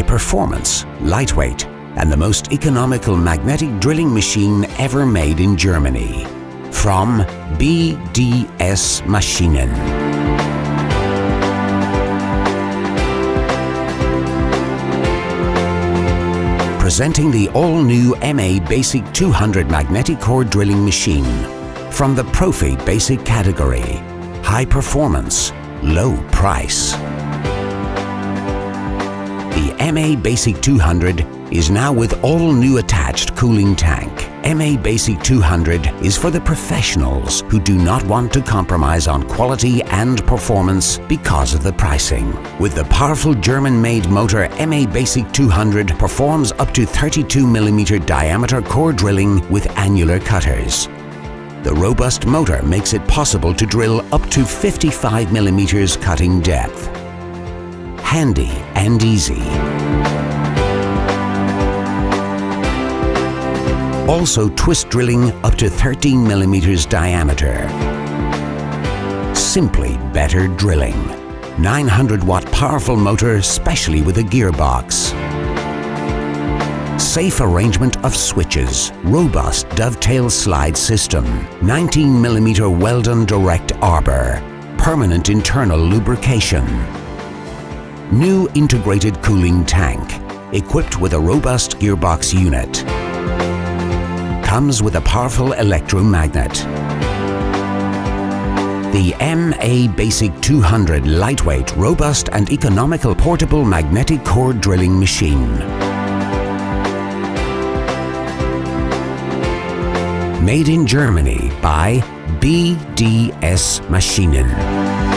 performance, lightweight, and the most economical magnetic drilling machine ever made in Germany. From BDS Maschinen. Presenting the all-new MABasic 200 magnetic core drilling machine. From the Profi Basic category. High performance, low price. The MABasic 200 is now with all new attached cooling tank. MABasic 200 is for the professionals who do not want to compromise on quality and performance because of the pricing. With the powerful German-made motor, MABasic 200 performs up to 32mm diameter core drilling with annular cutters. The robust motor makes it possible to drill up to 55mm cutting depth. Handy and easy. Also twist drilling up to 13mm diameter. Simply better drilling. 900-watt powerful motor, specially with a gearbox. Safe arrangement of switches. Robust dovetail slide system. 19mm Weldon direct arbor. Permanent internal lubrication. New integrated cooling tank. Equipped with a robust gearbox unit. Comes with a powerful electromagnet. The MABasic 200 lightweight, robust and economical portable magnetic core drilling machine. Made in Germany by BDS Maschinen.